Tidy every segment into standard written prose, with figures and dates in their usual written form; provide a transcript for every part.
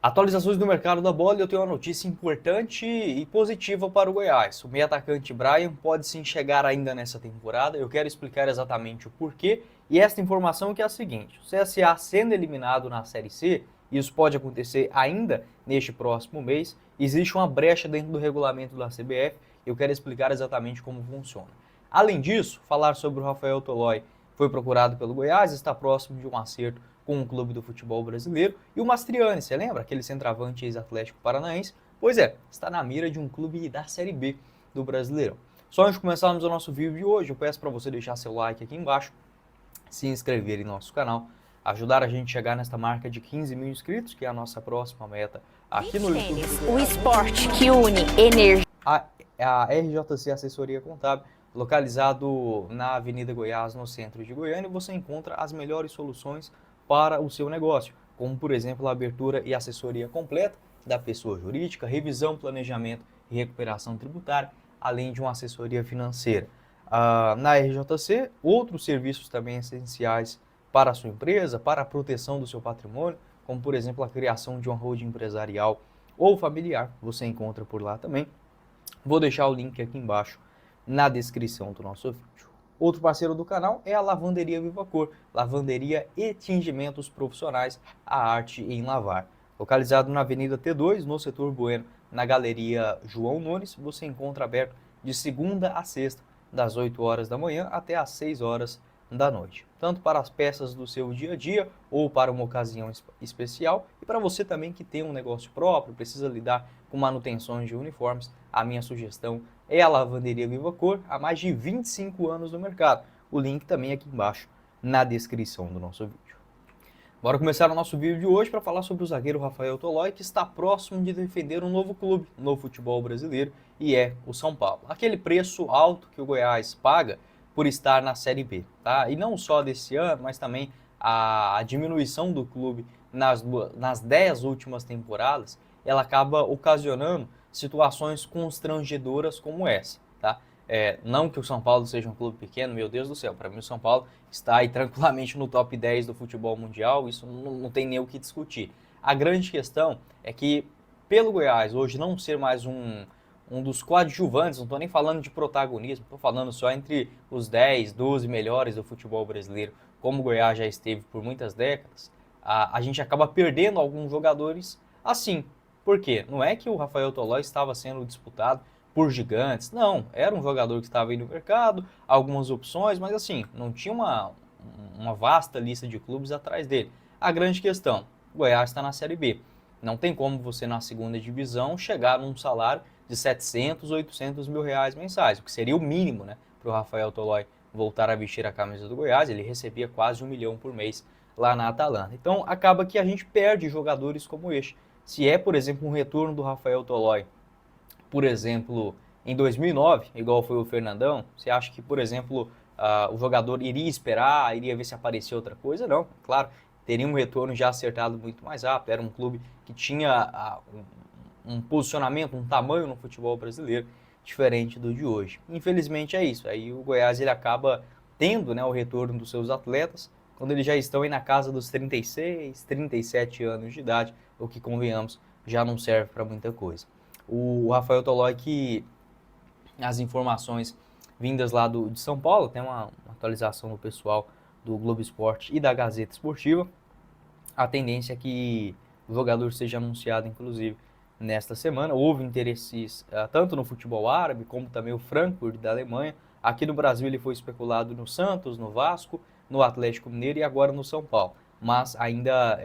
Atualizações do mercado da bola, eu tenho uma notícia importante e positiva para o Goiás. O meio atacante Brian pode sim chegar ainda nessa temporada, eu quero explicar exatamente o porquê. E esta informação que é a seguinte, o CSA sendo eliminado na Série C, e isso pode acontecer ainda neste próximo mês, existe uma brecha dentro do regulamento da CBF, eu quero explicar exatamente como funciona. Além disso, falar sobre o Rafael Tolói, foi procurado pelo Goiás, está próximo de um acerto com o clube do futebol brasileiro. E o Mastriani, você lembra? Aquele centroavante ex-Atlético Paranaense? Pois é, está na mira de um clube da Série B do Brasileirão. Só antes de começarmos o nosso vídeo de hoje, eu peço para você deixar seu like aqui embaixo, se inscrever em nosso canal, ajudar a gente a chegar nesta marca de 15 mil inscritos, que é a nossa próxima meta aqui no YouTube. O esporte que une energia. A RJC Assessoria Contábil, localizado na Avenida Goiás, no centro de Goiânia, você encontra as melhores soluções para o seu negócio, como por exemplo a abertura e assessoria completa da pessoa jurídica, revisão, planejamento e recuperação tributária, além de uma assessoria financeira. Na RJC, outros serviços também essenciais para a sua empresa, para a proteção do seu patrimônio, como por exemplo a criação de uma holding empresarial ou familiar, você encontra por lá também. Vou deixar o link aqui embaixo na descrição do nosso vídeo. Outro parceiro do canal é a Lavanderia Viva Cor, lavanderia e tingimentos profissionais, a arte em lavar. Localizado na Avenida T2, no setor Bueno, na Galeria João Nunes, você encontra aberto de segunda a sexta, das 8 horas da manhã até as 6 horas da noite. Tanto para as peças do seu dia a dia ou para uma ocasião especial, e para você também que tem um negócio próprio, precisa lidar com manutenções de uniformes, a minha sugestão é a Lavanderia Viva Cor, há mais de 25 anos no mercado. O link também aqui embaixo na descrição do nosso vídeo. Bora começar o nosso vídeo de hoje para falar sobre o zagueiro Rafael Tolói, que está próximo de defender um novo clube no futebol brasileiro, e é o São Paulo. Aquele preço alto que o Goiás paga por estar na Série B, tá? E não só desse ano, mas também a diminuição do clube nas 10 últimas temporadas, ela acaba ocasionando situações constrangedoras como essa, tá? Não que o São Paulo seja um clube pequeno, meu Deus do céu, para mim o São Paulo está aí tranquilamente no top 10 do futebol mundial, isso não tem nem o que discutir. A grande questão é que, pelo Goiás hoje não ser mais um dos coadjuvantes, não estou nem falando de protagonismo, estou falando só entre os 10, 12 melhores do futebol brasileiro, como o Goiás já esteve por muitas décadas, a gente acaba perdendo alguns jogadores assim. Por quê? Não é que o Rafael Tolói estava sendo disputado por gigantes, não, era um jogador que estava aí no mercado, algumas opções, mas assim, não tinha uma vasta lista de clubes atrás dele. A grande questão, o Goiás está na Série B, não tem como você na segunda divisão chegar num salário de 700, 800 mil reais mensais, o que seria o mínimo, né, para o Rafael Tolói voltar a vestir a camisa do Goiás. Ele recebia quase 1 milhão por mês lá na Atalanta. Então acaba que a gente perde jogadores como este. Se é, por exemplo, um retorno do Rafael Tolói, por exemplo, em 2009, igual foi o Fernandão, você acha que, por exemplo, o jogador iria esperar, iria ver se aparecia outra coisa? Não, claro, teria um retorno já acertado muito mais rápido, era um clube que tinha um posicionamento, um tamanho no futebol brasileiro diferente do de hoje. Infelizmente é isso, aí o Goiás ele acaba tendo, né, o retorno dos seus atletas quando eles já estão aí na casa dos 36, 37 anos de idade, o que, convenhamos, já não serve para muita coisa. O Rafael Tolói, que as informações vindas lá de São Paulo, tem uma atualização do pessoal do Globo Esporte e da Gazeta Esportiva, a tendência é que o jogador seja anunciado, inclusive, nesta semana. Houve interesses tanto no futebol árabe, como também o Frankfurt da Alemanha. Aqui no Brasil ele foi especulado no Santos, no Vasco, no Atlético Mineiro e agora no São Paulo. Mas ainda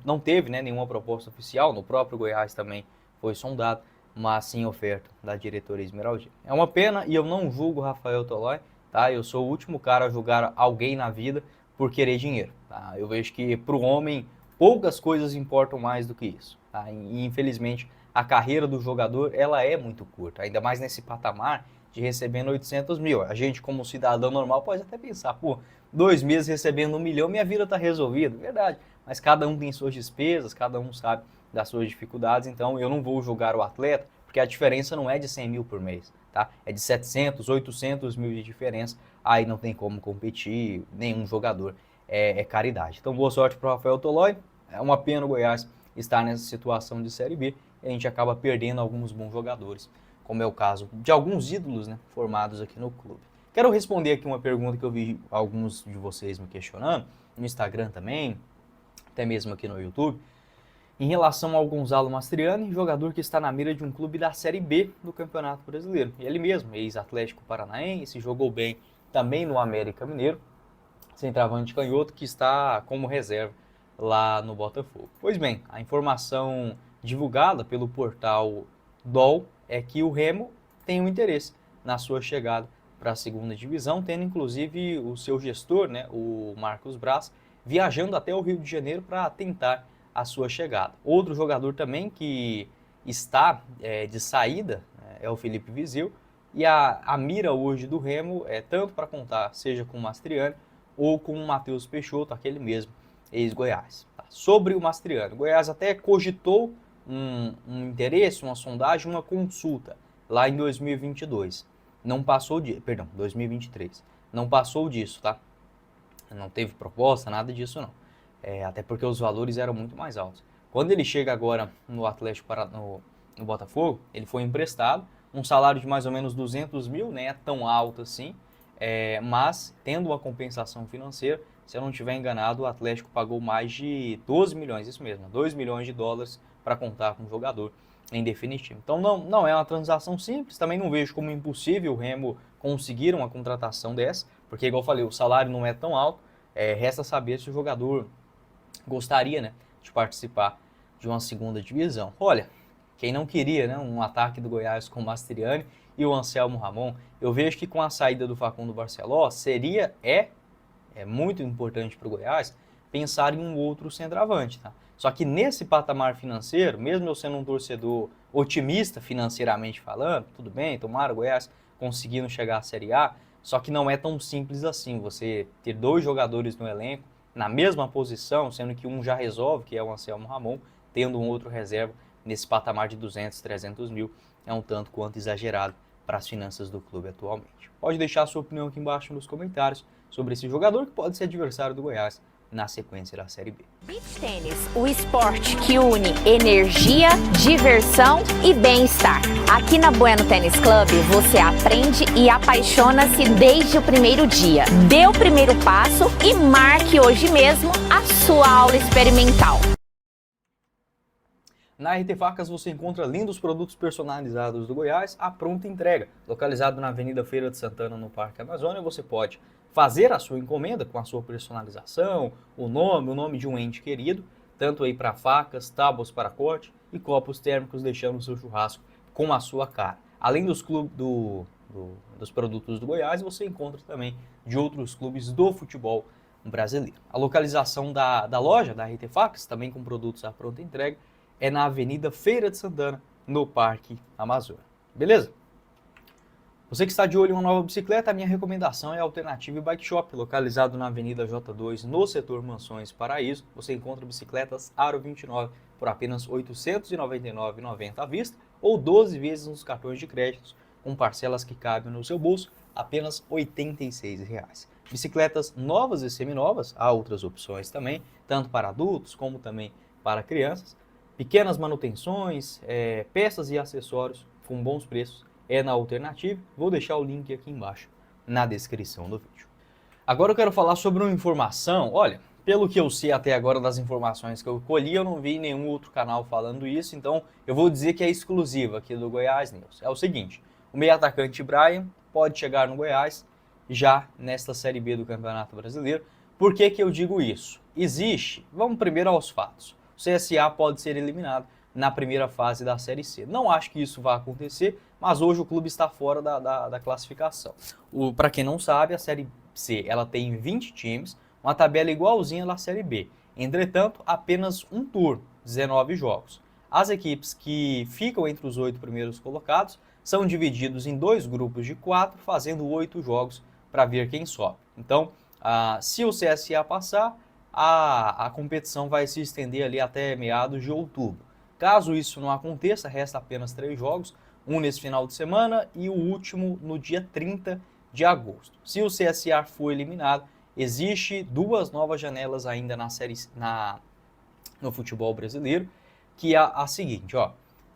não teve, né, nenhuma proposta oficial, no próprio Goiás também foi sondado, mas sim oferta da diretoria esmeraldina. É uma pena e eu não julgo o Rafael Tolói, tá? Eu sou o último cara a julgar alguém na vida por querer dinheiro, tá? Eu vejo que para o homem poucas coisas importam mais do que isso, tá? E infelizmente a carreira do jogador ela é muito curta, ainda mais nesse patamar de recebendo 800 mil. A gente como cidadão normal pode até pensar, pô, 2 meses recebendo 1 milhão, minha vida está resolvida, verdade, mas cada um tem suas despesas, cada um sabe das suas dificuldades, então eu não vou julgar o atleta, porque a diferença não é de 100 mil por mês, tá? É de 700, 800 mil de diferença, aí não tem como competir nenhum jogador, é caridade. Então boa sorte para o Rafael Tolói, é uma pena o Goiás estar nessa situação de Série B e a gente acaba perdendo alguns bons jogadores, como é o caso de alguns ídolos, né, formados aqui no clube. Quero responder aqui uma pergunta que eu vi alguns de vocês me questionando, no Instagram também, até mesmo aqui no YouTube, em relação ao Gonzalo Mastriani, jogador que está na mira de um clube da Série B do Campeonato Brasileiro. Ele mesmo, ex-Atlético Paranaense, jogou bem também no América Mineiro, centroavante canhoto que está como reserva lá no Botafogo. Pois bem, a informação divulgada pelo portal DOL é que o Remo tem um interesse na sua chegada para a segunda divisão, tendo inclusive o seu gestor, né, o Marcos Braz, viajando até o Rio de Janeiro para tentar a sua chegada. Outro jogador também que está de saída é o Felipe Viseu, e a mira hoje do Remo é tanto para contar, seja com o Mastriani ou com o Matheus Peixoto, aquele mesmo ex-Goiás. Tá? Sobre o Mastriani, o Goiás até cogitou um interesse, uma sondagem, uma consulta lá em 2022. Não passou de, perdão, 2023. Não passou disso, tá? Não teve proposta, nada disso não. Até porque os valores eram muito mais altos. Quando ele chega agora no Atlético no Botafogo, ele foi emprestado, um salário de mais ou menos 200 mil, nem é tão alto assim, mas tendo uma compensação financeira, se eu não estiver enganado, o Atlético pagou mais de 12 milhões, isso mesmo, 2 milhões de dólares para contar com o jogador em definitivo. Então não é uma transação simples, também não vejo como impossível o Remo conseguir uma contratação dessa, porque igual eu falei, o salário não é tão alto, resta saber se o jogador gostaria, né, de participar de uma segunda divisão. Olha, quem não queria, né, um ataque do Goiás com o Mastriani e o Anselmo Ramon, eu vejo que com a saída do Facundo Barceló, é muito importante para o Goiás pensar em um outro centroavante, tá? Só que nesse patamar financeiro, mesmo eu sendo um torcedor otimista financeiramente falando, tudo bem, tomara o Goiás conseguindo chegar à Série A, só que não é tão simples assim, você ter dois jogadores no elenco, na mesma posição, sendo que um já resolve, que é o Anselmo Ramon, tendo um outro reserva nesse patamar de 200, 300 mil, é um tanto quanto exagerado para as finanças do clube atualmente. Pode deixar a sua opinião aqui embaixo nos comentários sobre esse jogador que pode ser adversário do Goiás na sequência da Série B. Beach Tênis, o esporte que une energia, diversão e bem-estar. Aqui na Bueno Tênis Club você aprende e apaixona-se desde o primeiro dia. Dê o primeiro passo e marque hoje mesmo a sua aula experimental. Na RT Facas você encontra lindos produtos personalizados do Goiás à pronta entrega. Localizado na Avenida Feira de Santana, no Parque Amazônia, você pode fazer a sua encomenda com a sua personalização, o nome de um ente querido, tanto aí para facas, tábuas para corte e copos térmicos, deixando o seu churrasco com a sua cara. Além dos dos produtos do Goiás, você encontra também de outros clubes do futebol brasileiro. A localização da loja da RT Facas, também com produtos à pronta entrega, é na Avenida Feira de Santana, no Parque Amazônia. Beleza? Você que está de olho em uma nova bicicleta, a minha recomendação é a Alternative Bike Shop, localizado na Avenida J2, no setor Mansões Paraíso. Você encontra bicicletas Aro 29 por apenas R$ 899,90 à vista ou 12 vezes nos cartões de créditos, com parcelas que cabem no seu bolso, apenas R$ 86. Bicicletas novas e seminovas, há outras opções também, tanto para adultos como também para crianças. Pequenas manutenções, peças e acessórios com bons preços é na Alternative. Vou deixar o link aqui embaixo na descrição do vídeo. Agora eu quero falar sobre uma informação. Olha, pelo que eu sei até agora das informações que eu colhi, eu não vi nenhum outro canal falando isso, então eu vou dizer que é exclusiva aqui do Goiás News. É o seguinte, o meio atacante Brian pode chegar no Goiás já nesta Série B do Campeonato Brasileiro. Por que que eu digo isso? Vamos primeiro aos fatos. O CSA pode ser eliminado na primeira fase da Série C. Não acho que isso vá acontecer, mas hoje o clube está fora da classificação. Para quem não sabe, a Série C ela tem 20 times, uma tabela igualzinha da Série B. Entretanto, apenas um turno, 19 jogos. As equipes que ficam entre os 8 primeiros colocados são divididos em 2 grupos de 4, fazendo 8 jogos para ver quem sobe. Então, se o CSA passar, a competição vai se estender ali até meados de outubro. Caso isso não aconteça, resta apenas 3 jogos, um nesse final de semana e o último no dia 30 de agosto. Se o CSA for eliminado, existe 2 novas janelas ainda no futebol brasileiro. que é a seguinte, ó.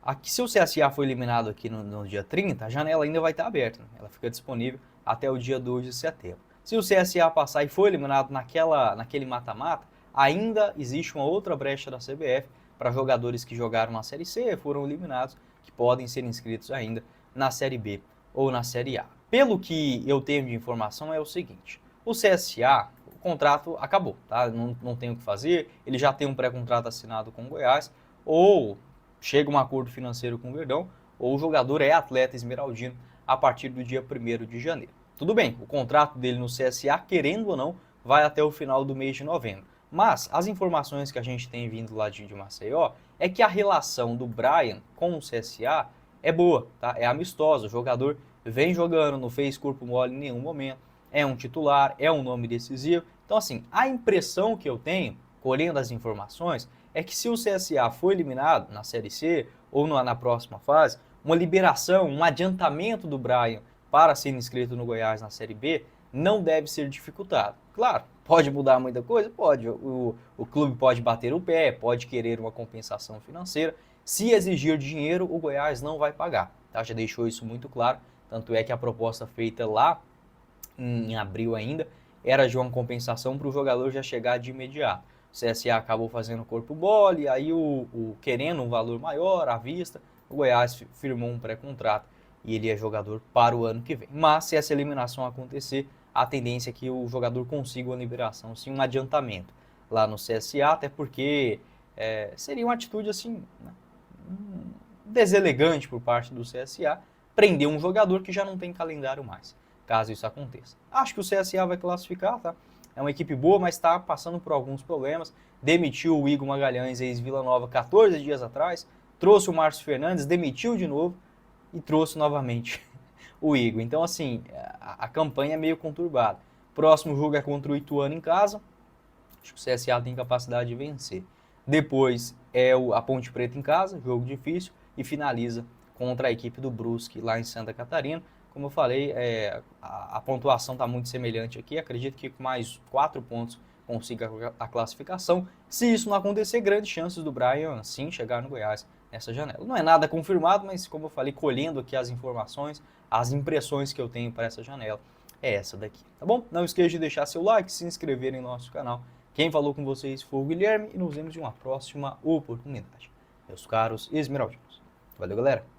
Aqui, se o CSA for eliminado aqui no dia 30, a janela ainda vai estar aberta, né? Ela fica disponível até o dia 2 de setembro. Se o CSA passar e for eliminado naquele mata-mata, ainda existe uma outra brecha da CBF para jogadores que jogaram na Série C e foram eliminados, que podem ser inscritos ainda na Série B ou na Série A. Pelo que eu tenho de informação é o seguinte, o CSA, o contrato acabou, tá? Não tem o que fazer, ele já tem um pré-contrato assinado com o Goiás, ou chega um acordo financeiro com o Verdão, ou o jogador é atleta esmeraldino a partir do dia 1º de janeiro. Tudo bem, o contrato dele no CSA, querendo ou não, vai até o final do mês de novembro. Mas as informações que a gente tem vindo lá de Maceió é que a relação do Brian com o CSA é boa, tá? É amistosa, o jogador vem jogando, não fez corpo mole em nenhum momento, é um titular, é um nome decisivo. Então assim, a impressão que eu tenho, colhendo as informações, é que se o CSA for eliminado na Série C ou na próxima fase, uma liberação, um adiantamento do Brian para ser inscrito no Goiás na Série B não deve ser dificultado. Claro, pode mudar muita coisa? Pode. O clube pode bater o pé, pode querer uma compensação financeira. Se exigir dinheiro, o Goiás não vai pagar. Tá? Já deixou isso muito claro. Tanto é que a proposta feita lá em abril ainda era de uma compensação para o jogador já chegar de imediato. O CSA acabou fazendo corpo mole, aí querendo um valor maior à vista, o Goiás firmou um pré-contrato e ele é jogador para o ano que vem. Mas se essa eliminação acontecer, a tendência é que o jogador consiga uma liberação, sim, um adiantamento lá no CSA, até porque seria uma atitude assim, né, deselegante por parte do CSA, prender um jogador que já não tem calendário mais, caso isso aconteça. Acho que o CSA vai classificar, tá? É uma equipe boa, mas está passando por alguns problemas. Demitiu o Igor Magalhães, ex-Vila Nova, 14 dias atrás, trouxe o Márcio Fernandes, demitiu de novo e trouxe novamente o Igor. Então, assim, a campanha é meio conturbada. Próximo jogo é contra o Ituano em casa. Acho que o CSA tem capacidade de vencer. Depois é a Ponte Preta em casa, jogo difícil, e finaliza contra a equipe do Brusque lá em Santa Catarina. Como eu falei, a pontuação está muito semelhante aqui. Acredito que com mais 4 pontos consiga a classificação. Se isso não acontecer, grandes chances do Brian sim chegar no Goiás nessa janela. Não é nada confirmado, mas como eu falei, colhendo aqui as informações, as impressões que eu tenho para essa janela é essa daqui, tá bom? Não esqueça de deixar seu like, se inscrever em nosso canal. Quem falou com vocês foi o Guilherme e nos vemos em uma próxima oportunidade. Meus caros esmeraldinos. Valeu, galera!